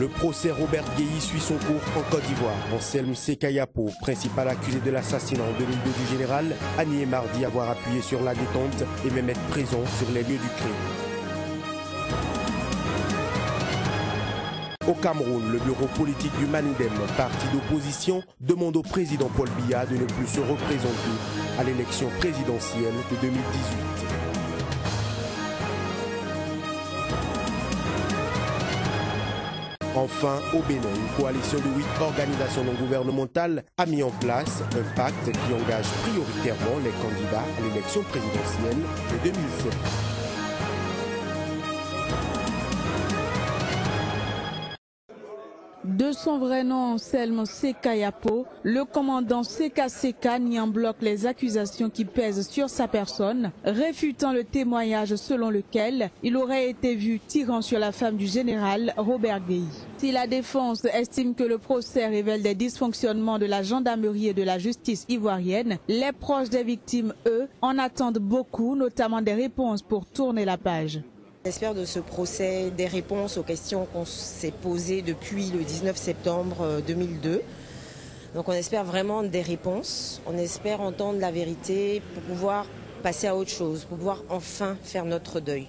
Le procès Robert Guéhi suit son cours en Côte d'Ivoire. Anselme Sekayapo, principal accusé de l'assassinat en 2002 du général, a nié mardi avoir appuyé sur la détente et même être présent sur les lieux du crime. Au Cameroun, le bureau politique du Manidem, parti d'opposition, demande au président Paul Biya de ne plus se représenter à l'élection présidentielle de 2018. Enfin, au Bénin, une coalition de 8 organisations non gouvernementales a mis en place un pacte qui engage prioritairement les candidats à l'élection présidentielle de 2007. De son vrai nom, Anselme Sekayapo, le commandant Seka Seka nie en bloc les accusations qui pèsent sur sa personne, réfutant le témoignage selon lequel il aurait été vu tirant sur la femme du général Robert Guéhi. Si la défense estime que le procès révèle des dysfonctionnements de la gendarmerie et de la justice ivoirienne, les proches des victimes, eux, en attendent beaucoup, notamment des réponses pour tourner la page. J'espère de ce procès des réponses aux questions qu'on s'est posées depuis le 19 septembre 2002. Donc on espère vraiment des réponses, on espère entendre la vérité pour pouvoir passer à autre chose, pour pouvoir enfin faire notre deuil.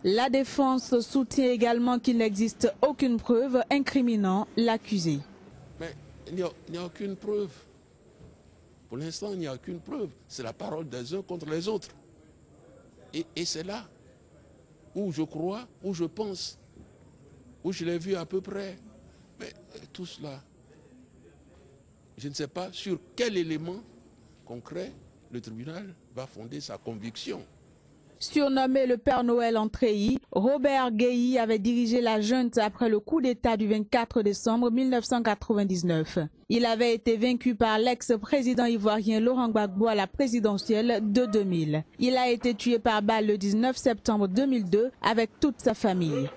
La défense soutient également qu'il n'existe aucune preuve incriminant l'accusé. Mais il n'y a aucune preuve. Pour l'instant, il n'y a aucune preuve. C'est la parole des uns contre les autres. Et c'est là où je crois, où je pense, où je l'ai vu à peu près. Mais tout cela, je ne sais pas sur quel élément concret le tribunal va fonder sa conviction. Surnommé le Père Noël en treillis, Robert Guéhi avait dirigé la junte après le coup d'État du 24 décembre 1999. Il avait été vaincu par l'ex-président ivoirien Laurent Gbagbo à la présidentielle de 2000. Il a été tué par balle le 19 septembre 2002 avec toute sa famille.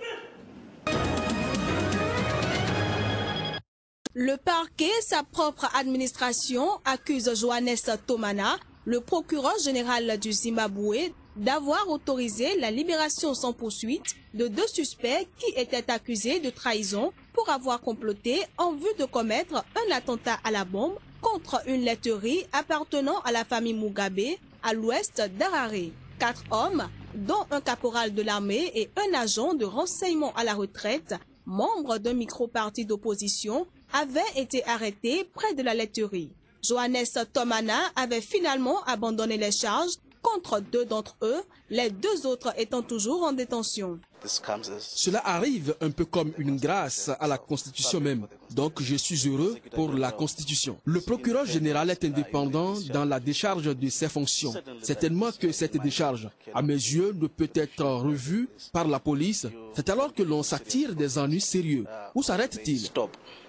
Le parquet, sa propre administration, accuse Johannes Tomana, le procureur général du Zimbabwe, d'avoir autorisé la libération sans poursuite de 2 suspects qui étaient accusés de trahison pour avoir comploté en vue de commettre un attentat à la bombe contre une laiterie appartenant à la famille Mugabe à l'ouest d'Harare. 4 hommes, dont un caporal de l'armée et un agent de renseignement à la retraite, membre d'un micro-parti d'opposition, avaient été arrêtés près de la laiterie. Johannes Tomana avait finalement abandonné les charges contre 2 d'entre eux, les 2 autres étant toujours en détention. Cela arrive un peu comme une grâce à la Constitution même. Donc je suis heureux pour la Constitution. Le procureur général est indépendant dans la décharge de ses fonctions. Certainement que cette décharge, à mes yeux, ne peut être revue par la police. C'est alors que l'on s'attire des ennuis sérieux. Où s'arrête-t-il?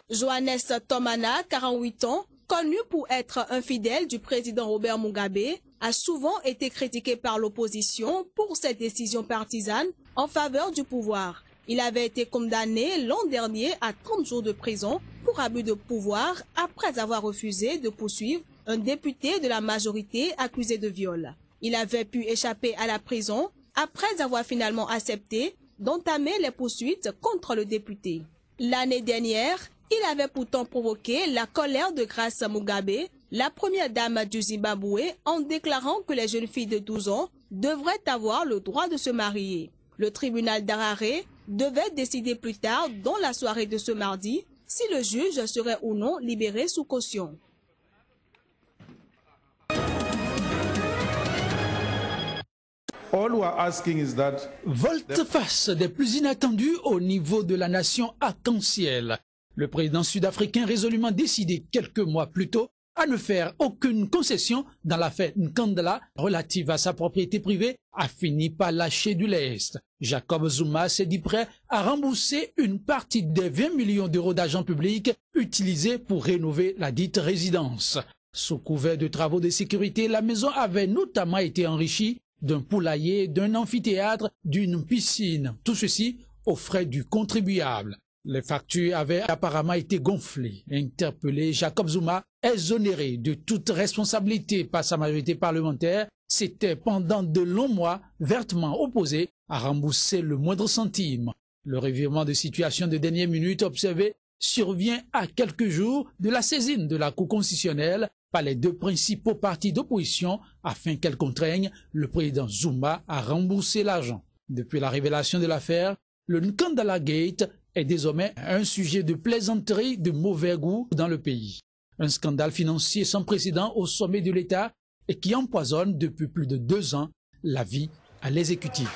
Johannes Tomana, 48 ans, connu pour être un fidèle du président Robert Mugabe, a souvent été critiqué par l'opposition pour ses décisions partisanes en faveur du pouvoir. Il avait été condamné l'an dernier à 30 jours de prison pour abus de pouvoir après avoir refusé de poursuivre un député de la majorité accusé de viol. Il avait pu échapper à la prison après avoir finalement accepté d'entamer les poursuites contre le député. L'année dernière, il avait pourtant provoqué la colère de Grace Mugabe, la première dame du Zimbabwe, en déclarant que les jeunes filles de 12 ans devraient avoir le droit de se marier. Le tribunal d'Harare devait décider plus tard, dans la soirée de ce mardi, si le juge serait ou non libéré sous caution. Volte-face des plus inattendus au niveau de la nation arc-en-ciel. Le président sud-africain résolument décidé quelques mois plus tôt à ne faire aucune concession dans l'affaire Nkandla relative à sa propriété privée a fini par lâcher du lest. Jacob Zuma s'est dit prêt à rembourser une partie des 20 millions d'euros d'argent public utilisés pour rénover la dite résidence. Sous couvert de travaux de sécurité, la maison avait notamment été enrichie d'un poulailler, d'un amphithéâtre, d'une piscine. Tout ceci aux frais du contribuable. Les factures avaient apparemment été gonflées. Interpellé, Jacob Zuma, exonéré de toute responsabilité par sa majorité parlementaire, s'était pendant de longs mois vertement opposé à rembourser le moindre centime. Le revirement de situation de dernière minute observé survient à quelques jours de la saisine de la Cour constitutionnelle par les deux principaux partis d'opposition afin qu'elle contraigne le président Zuma à rembourser l'argent. Depuis la révélation de l'affaire, le Nkandala Gate est désormais un sujet de plaisanterie de mauvais goût dans le pays. Un scandale financier sans précédent au sommet de l'État et qui empoisonne depuis plus de 2 ans la vie à l'exécutif.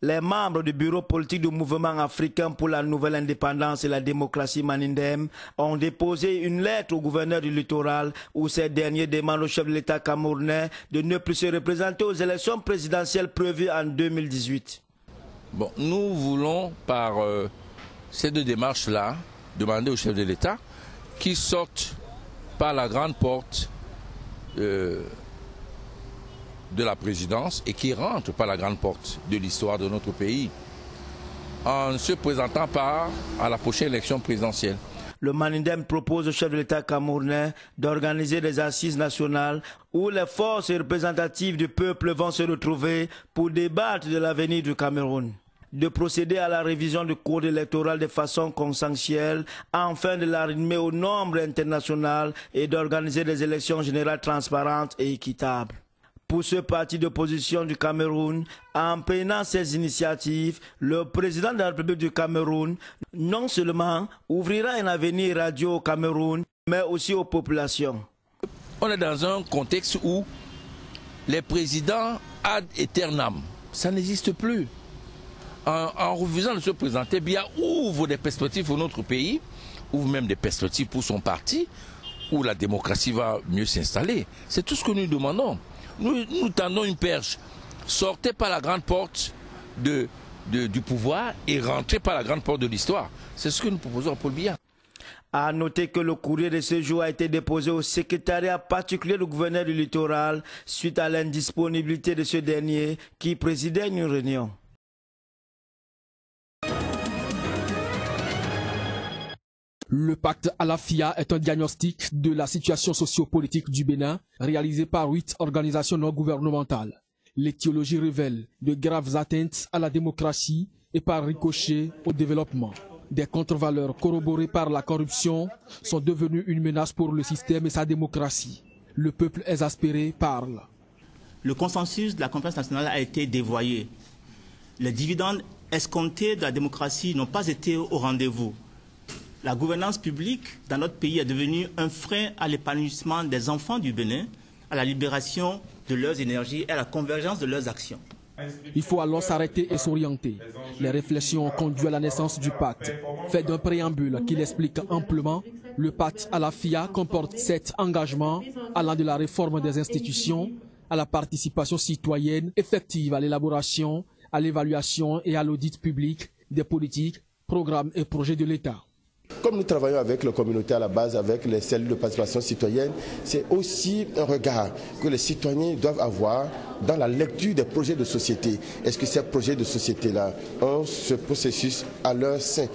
Les membres du bureau politique du mouvement africain pour la nouvelle indépendance et la démocratie Manindem ont déposé une lettre au gouverneur du littoral où ces derniers demandent au chef de l'État camerounais de ne plus se représenter aux élections présidentielles prévues en 2018. Bon, nous voulons par ces deux démarches-là demander au chef de l'État qu'il sorte par la grande porte de la présidence et qui rentre par la grande porte de l'histoire de notre pays en se présentant à la prochaine élection présidentielle. Le Manindem propose au chef de l'État camerounais d'organiser des assises nationales où les forces représentatives du peuple vont se retrouver pour débattre de l'avenir du Cameroun, de procéder à la révision du code électoral de façon consensuelle, afin de l'arrimer au nombre international et d'organiser des élections générales transparentes et équitables. Pour ce parti d'opposition du Cameroun, en prenant ces initiatives, le président de la République du Cameroun non seulement ouvrira un avenir radieux au Cameroun, mais aussi aux populations. On est dans un contexte où les présidents ad aeternam, ça n'existe plus. En refusant de se présenter, bien ouvre des perspectives pour notre pays, ouvre même des perspectives pour son parti, où la démocratie va mieux s'installer. C'est tout ce que nous demandons. Nous tendons une perche. Sortez par la grande porte du pouvoir et rentrez par la grande porte de l'histoire. C'est ce que nous proposons à Paul Biya. À noter que le courrier de ce jour a été déposé au secrétariat particulier du gouverneur du littoral suite à l'indisponibilité de ce dernier qui présidait une réunion. Le pacte Alafia est un diagnostic de la situation sociopolitique du Bénin réalisé par 8 organisations non gouvernementales. L'étiologie révèle de graves atteintes à la démocratie et par ricochet au développement. Des contre-valeurs corroborées par la corruption sont devenues une menace pour le système et sa démocratie. Le peuple exaspéré parle. Le consensus de la conférence nationale a été dévoyé. Les dividendes escomptés de la démocratie n'ont pas été au rendez-vous. La gouvernance publique dans notre pays est devenue un frein à l'épanouissement des enfants du Bénin, à la libération de leurs énergies et à la convergence de leurs actions. Il faut alors s'arrêter et s'orienter. Les réflexions ont conduit à la naissance du pacte. Fait d'un préambule qui l'explique amplement, le pacte Alafia comporte 7 engagements allant de la réforme des institutions à la participation citoyenne effective à l'élaboration, à l'évaluation et à l'audit public des politiques, programmes et projets de l'État. Comme nous travaillons avec la communauté à la base, avec les cellules de participation citoyenne, c'est aussi un regard que les citoyens doivent avoir dans la lecture des projets de société. Est-ce que ces projets de société-là ont ce processus à leur sein,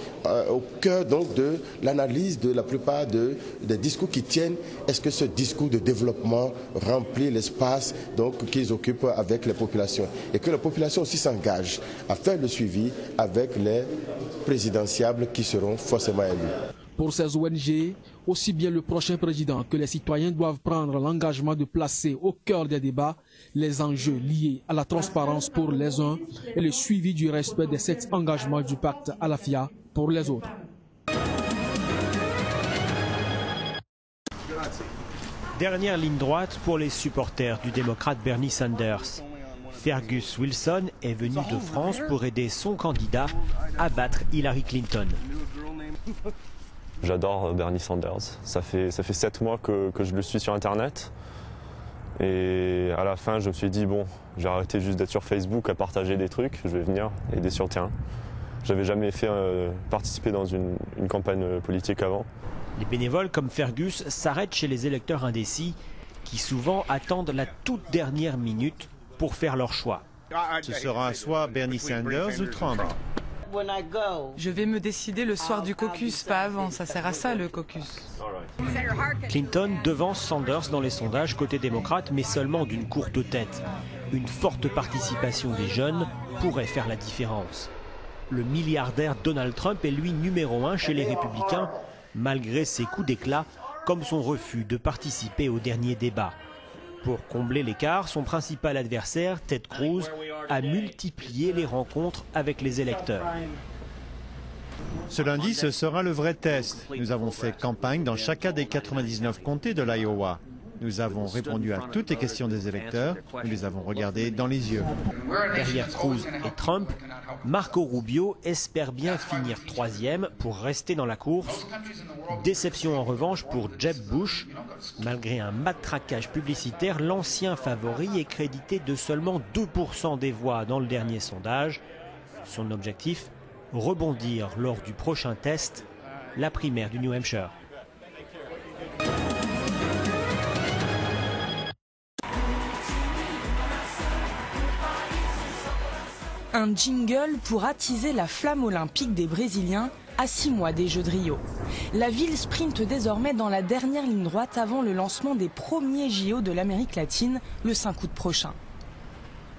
au cœur donc de l'analyse de la plupart des discours qui tiennent? Est-ce que ce discours de développement remplit l'espace qu'ils occupent avec les populations? Et que la population aussi s'engage à faire le suivi avec les présidentiables qui seront forcément élus. Pour ces ONG, aussi bien le prochain président que les citoyens doivent prendre l'engagement de placer au cœur des débats les enjeux liés à la transparence pour les uns et le suivi du respect des 7 engagements du pacte Alafia pour les autres. Dernière ligne droite pour les supporters du démocrate Bernie Sanders. Fergus Wilson est venu de France pour aider son candidat à battre Hillary Clinton. J'adore Bernie Sanders. Ça fait 7 mois que je le suis sur Internet. Et à la fin, je me suis dit, bon, j'ai arrêté juste d'être sur Facebook à partager des trucs. Je vais venir aider sur le terrain. J'avais jamais participé dans une campagne politique avant. Les bénévoles comme Fergus s'arrêtent chez les électeurs indécis qui souvent attendent la toute dernière minute pour faire leur choix. Ce sera soit Bernie Sanders ou Trump. Je vais me décider le soir du caucus, pas avant. Ça sert à ça, le caucus. Clinton devance Sanders dans les sondages côté démocrate, mais seulement d'une courte tête. Une forte participation des jeunes pourrait faire la différence. Le milliardaire Donald Trump est lui numéro 1 chez les républicains, malgré ses coups d'éclat, comme son refus de participer au dernier débat. Pour combler l'écart, son principal adversaire, Ted Cruz, a multiplié les rencontres avec les électeurs. Ce lundi, ce sera le vrai test. Nous avons fait campagne dans chacun des 99 comtés de l'Iowa. Nous avons répondu à toutes les questions des électeurs. Nous les avons regardés dans les yeux. Derrière Cruz et Trump, Marco Rubio espère bien finir 3e pour rester dans la course. Déception en revanche pour Jeb Bush. Malgré un matraquage publicitaire, l'ancien favori est crédité de seulement 2% des voix dans le dernier sondage. Son objectif, rebondir lors du prochain test, la primaire du New Hampshire. Un jingle pour attiser la flamme olympique des Brésiliens à 6 mois des Jeux de Rio. La ville sprinte désormais dans la dernière ligne droite avant le lancement des premiers JO de l'Amérique latine le 5 août prochain.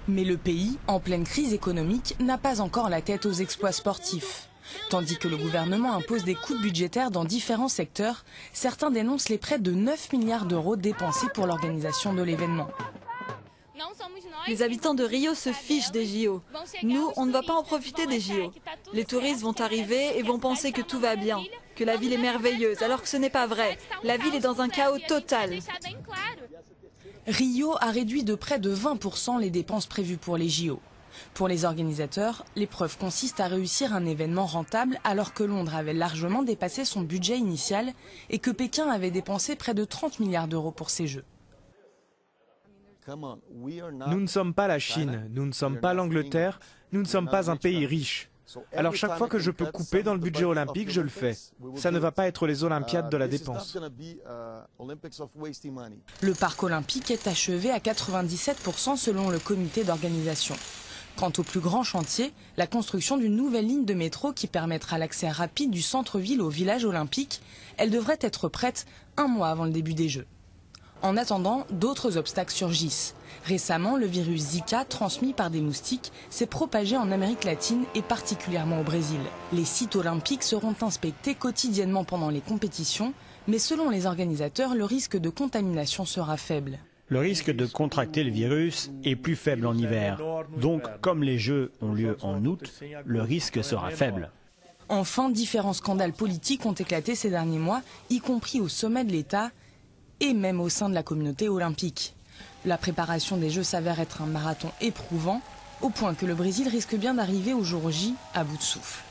Mais le pays, en pleine crise économique, n'a pas encore la tête aux exploits sportifs. Tandis que le gouvernement impose des coupes budgétaires dans différents secteurs, certains dénoncent les près de 9 milliards d'euros dépensés pour l'organisation de l'événement. Les habitants de Rio se fichent des JO. Nous, on ne va pas en profiter des JO. Les touristes vont arriver et vont penser que tout va bien, que la ville est merveilleuse, alors que ce n'est pas vrai. La ville est dans un chaos total. Rio a réduit de près de 20% les dépenses prévues pour les JO. Pour les organisateurs, l'épreuve consiste à réussir un événement rentable alors que Londres avait largement dépassé son budget initial et que Pékin avait dépensé près de 30 milliards d'euros pour ces Jeux. Nous ne sommes pas la Chine, nous ne sommes pas l'Angleterre, nous ne sommes pas un pays riche. Alors chaque fois que je peux couper dans le budget olympique, je le fais. Ça ne va pas être les Olympiades de la dépense. Le parc olympique est achevé à 97% selon le comité d'organisation. Quant au plus grand chantier, la construction d'une nouvelle ligne de métro qui permettra l'accès rapide du centre-ville au village olympique, elle devrait être prête 1 mois avant le début des Jeux. En attendant, d'autres obstacles surgissent. Récemment, le virus Zika, transmis par des moustiques, s'est propagé en Amérique latine et particulièrement au Brésil. Les sites olympiques seront inspectés quotidiennement pendant les compétitions, mais selon les organisateurs, le risque de contamination sera faible. Le risque de contracter le virus est plus faible en hiver. Donc, comme les Jeux ont lieu en août, le risque sera faible. Enfin, différents scandales politiques ont éclaté ces derniers mois, y compris au sommet de l'État et même au sein de la communauté olympique. La préparation des Jeux s'avère être un marathon éprouvant, au point que le Brésil risque bien d'arriver au jour J à bout de souffle.